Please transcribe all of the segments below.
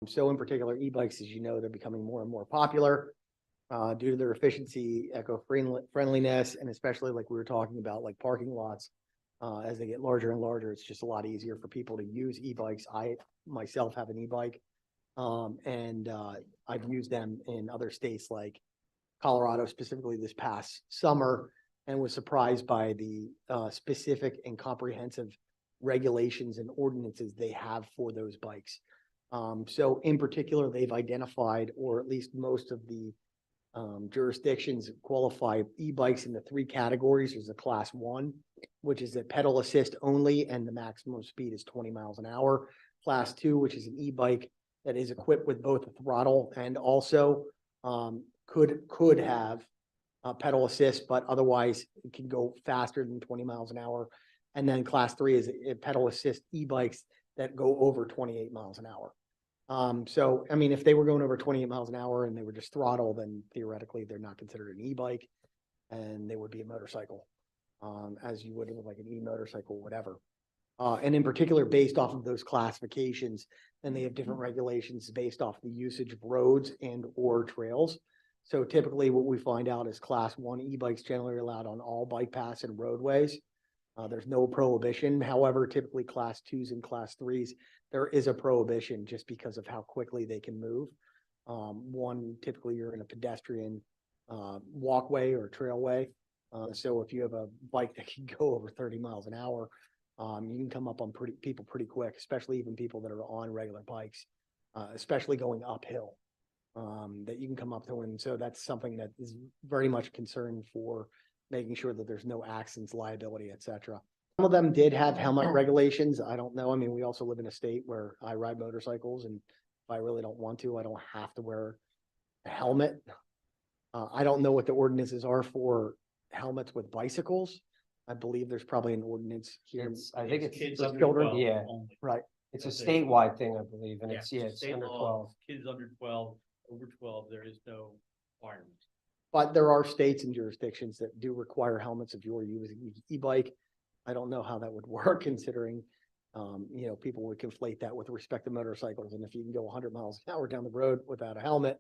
So in particular, e-bikes, as you know, they're becoming more and more popular due to their efficiency, eco-friendliness, and especially like we were talking about, like parking lots. As they get larger and larger, it's just a lot easier for people to use e-bikes. I myself have an e-bike, and I've used them in other states like Colorado, specifically this past summer, and was surprised by the specific and comprehensive regulations and ordinances they have for those bikes. So in particular, they've identified, or at least most of the jurisdictions qualify e-bikes into three categories. There's a class 1, which is a pedal assist only, and the maximum speed is 20 miles an hour. Class 2, which is an e-bike that is equipped with both a throttle and also could have pedal assist, but otherwise it can go faster than 20 miles an hour. And then class 3 is pedal assist e-bikes that go over 28 miles an hour. So, I mean, if they were going over 28 miles an hour and they were just throttle, then theoretically they're not considered an e-bike and they would be a motorcycle, as you would with like an e-motorcycle, whatever. And in particular, based off of those classifications, then they have different regulations based off the usage of roads and or trails. So typically what we find out is class 1 e-bikes generally allowed on all bike paths and roadways. There's no prohibition. However, typically class 2s and class 3s, there is a prohibition just because of how quickly they can move. One, typically you're in a pedestrian walkway or trailway. So if you have a bike that can go over 30 miles an hour, you can come up on people pretty quick, especially even people that are on regular bikes, especially going uphill, that you can come up to. And so that's something that is very much concerned for making sure that there's no accidents, liability, etc. Some of them did have helmet regulations. I don't know. I mean, we also live in a state where I ride motorcycles, and if I really don't want to, I don't have to wear a helmet. I don't know what the ordinances are for helmets with bicycles. I believe there's probably an ordinance here. I think it's kids for under children. 12 Yeah. only. Right. It's a That's it. statewide thing, I believe, and Yeah, it's state under law, 12. Kids under 12, over 12, there is no requirements. But there are states and jurisdictions that do require helmets if you're using e-bike. I don't know how that would work, considering, you know, people would conflate that with respect to motorcycles. And if you can go 100 miles an hour down the road without a helmet,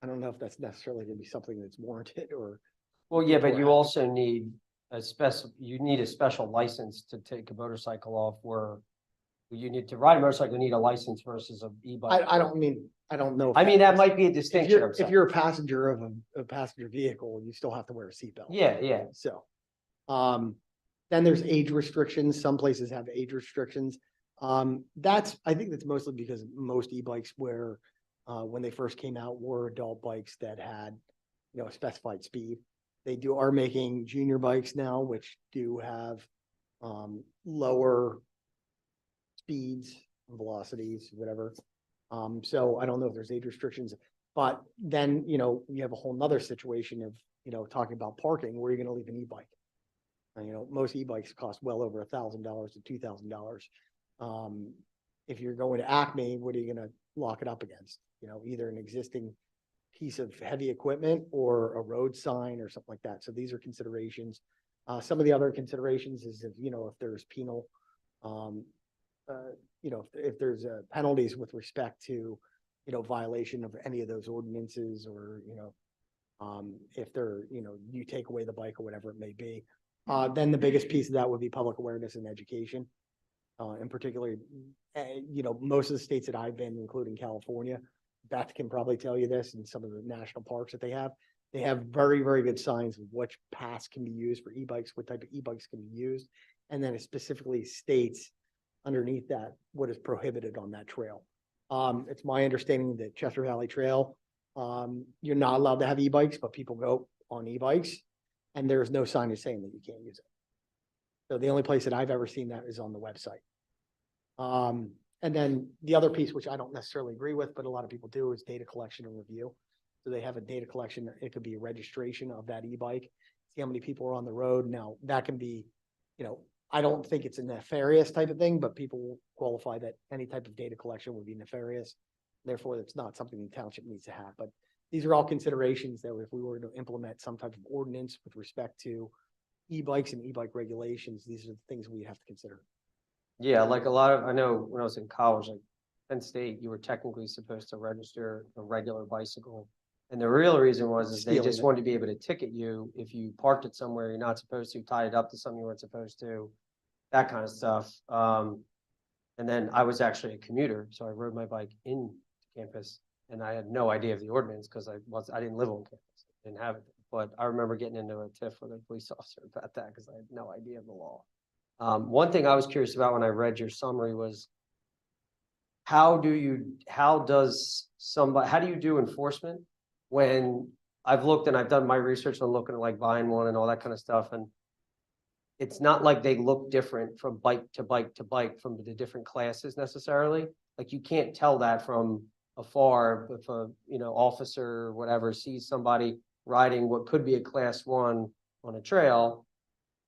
I don't know if that's necessarily going to be something that's warranted or. Well, yeah, but people you have- also need a special license to take a motorcycle off, where you need to ride a motorcycle, you need a license versus a e-bike. I don't know. if I mean, that that's- might be a If distinction. if you're a passenger of a passenger vehicle, you still have to wear a seatbelt. Yeah. So, then there's age restrictions. Some places have age restrictions. I think that's mostly because most e-bikes when they first came out were adult bikes that had, you know, a specified speed. They are making junior bikes now, which do have, lower speeds, velocities, whatever. So I don't know if there's age restrictions, but then, you know, you have a whole nother situation of, you know, talking about parking, where you're going to leave an e-bike. And, you know, most e-bikes cost well over $1,000 to $2,000. If you're going to Acme, what are you going to lock it up against? You know, either an existing piece of heavy equipment or a road sign or something like that. So these are considerations. Some of the other considerations is if, you know, if there's penal, you know, if there's penalties with respect to, you know, violation of any of those ordinances, or, you know, if they're, you know, you take away the bike or whatever it may be, then the biggest piece of that would be public awareness and education. In particular, you know, most of the states that I've been, including California, Beth can probably tell you this, and some of the national parks that they have very, very good signs of which paths can be used for e-bikes, what type of e-bikes can be used. And then it specifically states underneath that what is prohibited on that trail. It's my understanding that Chester Valley Trail, you're not allowed to have e-bikes, but people go on e-bikes, and there's no signage saying that you can't use it. So the only place that I've ever seen that is on the website. And then the other piece, which I don't necessarily agree with, but a lot of people do, is data collection and review. So they have a data collection. It could be a registration of that e-bike, see how many people are on the road. Now that can be, you know, I don't think it's a nefarious type of thing, but people will qualify that any type of data collection would be nefarious. Therefore, it's not something the township needs to have. But these are all considerations that if we were to implement some type of ordinance with respect to e-bikes and e-bike regulations, these are the things we have to consider. Yeah, like a lot of, I know when I was in college, like Penn State, you were technically supposed to register a regular bicycle. And the real reason was is they Stealing just it. wanted to be able to ticket you if you parked it somewhere you're not supposed to, tied it up to something you weren't supposed to, that kind of stuff. And then I was actually a commuter, so I rode my bike in campus and I had no idea of the ordinance because I didn't live on campus, didn't have it. But I remember getting into a tiff with a police officer about that because I had no idea of the law. One thing I was curious about when I read your summary was how do you do enforcement when I've looked and I've done my research on looking at like buying one and all that kind of stuff, and it's not like they look different from bike to bike to bike from the different classes necessarily. Like you can't tell that from afar if a, officer or whatever sees somebody riding what could be a class 1 on a trail.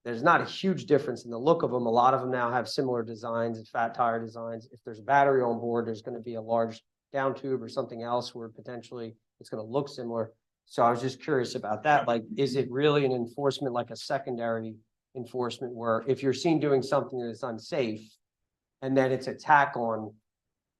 There's not a huge difference in the look of them. A lot of them now have similar designs and fat tire designs. If there's a battery on board, there's going to be a large down tube or something else where potentially it's going to look similar. So I was just curious about that. Like, is it really an enforcement, like a secondary enforcement where if you're seen doing something that is unsafe and then it's a tack-on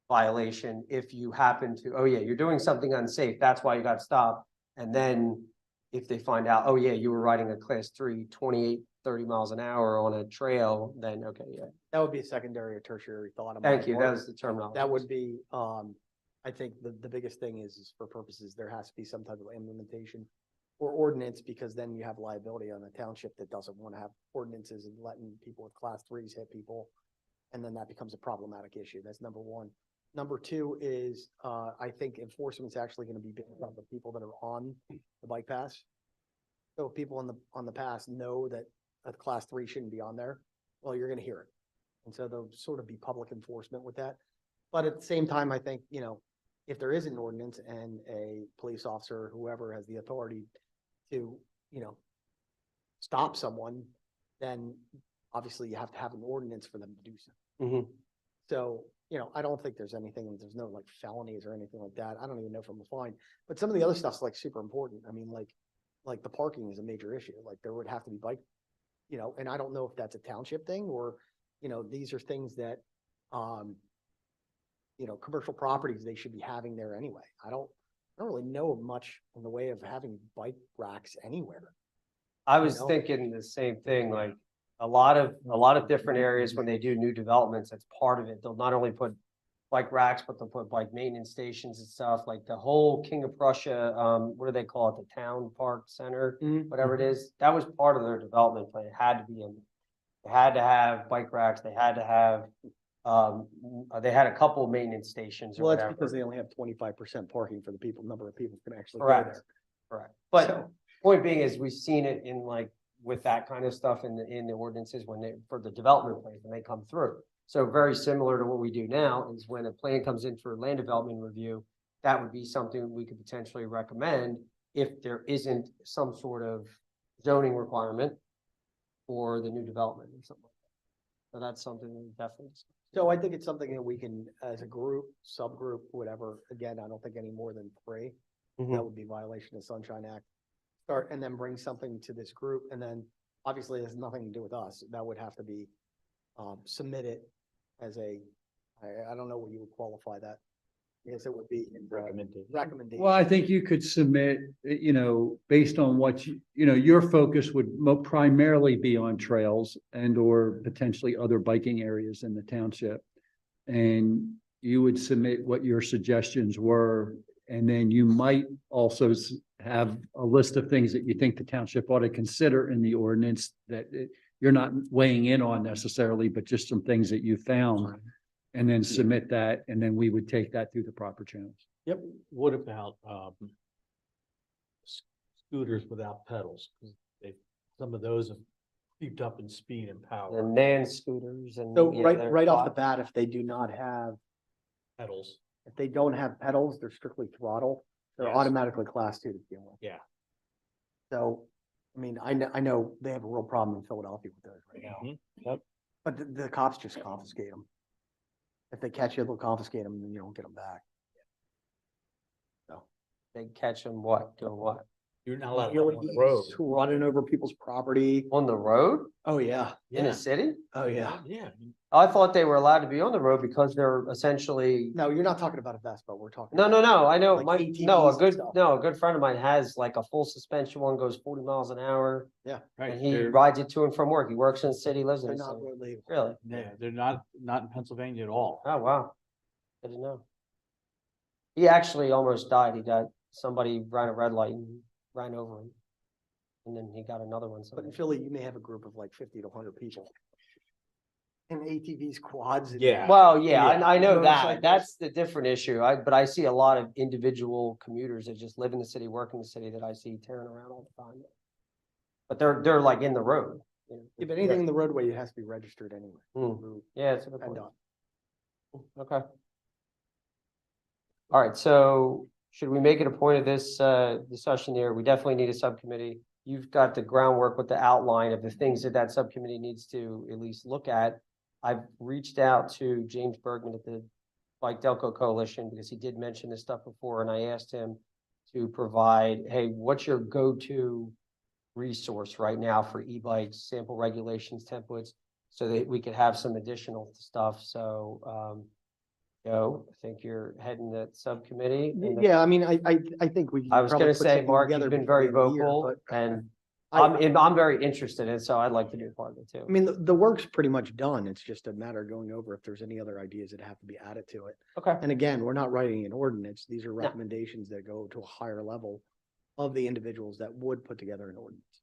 violation, if you happen to, oh yeah, you're doing something unsafe, that's why you got stopped. And then if they find out, oh yeah, you were riding a class 3, 28, 30 miles an hour on a trail, then okay, yeah. That would be a secondary or tertiary thought. on my Thank you. part. That was the terminology. That would be, I think the biggest thing is for purposes, there has to be some type of implementation or ordinance, because then you have liability on the township that doesn't want to have ordinances and letting people with class 3s hit people. And then that becomes a problematic issue. That's number one. Number two is, I think enforcement's actually going to be based on the people that are on the bike pass. So if people on the pass know that a class 3 shouldn't be on there, well, you're going to hear it. And so there'll sort of be public enforcement with that. But at the same time, I think, if there is an ordinance and a police officer or whoever has the authority to, stop someone, then obviously you have to have an ordinance for them to do so. Mhm. So, I don't think there's there's no like felonies or anything like that. I don't even know if I'm a fine, but some of the other stuff's like super important. I mean, like the parking is a major issue. Like there would have to be bike, and I don't know if that's a township thing or, these are things that, commercial properties they should be having there anyway. I don't really know much in the way of having bike racks anywhere. I was know? thinking the same thing, like a lot of different areas when they do new developments, that's part of it. They'll not only put bike racks, but they'll put bike maintenance stations and stuff, like the whole King of Prussia, what do they call it? The Town Park Center, whatever it is. That was part of their development plan. It had to be in, they had to have bike racks. They had to have, they had a couple of maintenance stations or Well, that's whatever. because they only have 25% parking for the number of people who can actually go Correct. there. Correct. But So- point being is we've seen it in like with that kind of stuff in the ordinances when they, for the development plans, when they come through. So very similar to what we do now is when a plan comes in for land development review, that would be something we could potentially recommend if there isn't some sort of zoning requirement for the new development or something like that. So that's something we definitely. So I think it's something that we can, as a group, subgroup, whatever, again, I don't think any more than 3. That would be violation of Sunshine Act. Start and then bring something to this group, and then obviously it has nothing to do with us. That would have to be submitted as a, I don't know what you would qualify that. Yes, it would be recommendation. Well, I think you could submit, based on what your focus would primarily be on trails and or potentially other biking areas in the township. And you would submit what your suggestions were, and then you might also have a list of things that you think the township ought to consider in the ordinance that you're not weighing in on necessarily, but just some things that you found. And then submit that, and then we would take that through the proper channels. Yep. What about, scooters without pedals? Because some of those have creeped up in speed and power. And Nan scooters and. So yeah, right they're off the quad- bat, if they do not have, Pedals. if they don't have pedals, they're strictly throttle. They're Yes. automatically class 2 to begin with. Yeah. So, I mean, I know they have a real problem in Philadelphia with those right now, Yep. but the cops just confiscate them. If they catch you, they'll confiscate them and you don't get them back. They catch them what, doing what? You're not allowed to have it on the road. Wheelies, running over people's property. On the road Oh, yeah. in Yeah, a city? Oh, yeah. yeah. I thought they were allowed to be on the road because they're essentially, No, you're not talking about a Vespa. We're talking. no, I know, Like my, ATVs and stuff. a good friend of mine has like a full suspension one, goes 40 miles an hour. Right, And he they're, rides it to and from work. He works in the city, lives in They're the not city. road legal. Really? yeah, they're not in Pennsylvania at all. Oh, wow. I didn't know. He actually almost died. Somebody ran a red light and ran over him. And then he got another one. But in Philly, you may have a group of like 50 to 100 people. And ATVs, quads. and- Yeah. Well, yeah, I know that. Motorcycles. That's the different issue. But I see a lot of individual commuters that just live in the city, work in the city that I see tearing around all the time. But they're like in the road. you know. Yeah, but anything in the roadway, it has to be registered anyway. Hmm. Yeah, it's a good And point. done. Okay. All right, so should we make it a point of this discussion here? We definitely need a subcommittee. You've got the groundwork with the outline of the things that that subcommittee needs to at least look at. I've reached out to James Bergman at the Bike Delco Coalition because he did mention this stuff before, and I asked him to provide, hey, what's your go-to resource right now for e-bikes, sample regulations, templates, so that we could have some additional stuff. So, Joe, I think you're heading that subcommittee. and the- Yeah, I mean, I think we. can I was probably gonna put say, something Mark, together you've been before very the end of the year, vocal but and I I'm very interested in it, so I'd like to be a part of it too. I mean, the work's pretty much done. It's just a matter of going over if there's any other ideas that have to be added to it. Okay, And again, we're not writing an ordinance. These are recommendations that go to a higher level of the individuals that would put together an ordinance.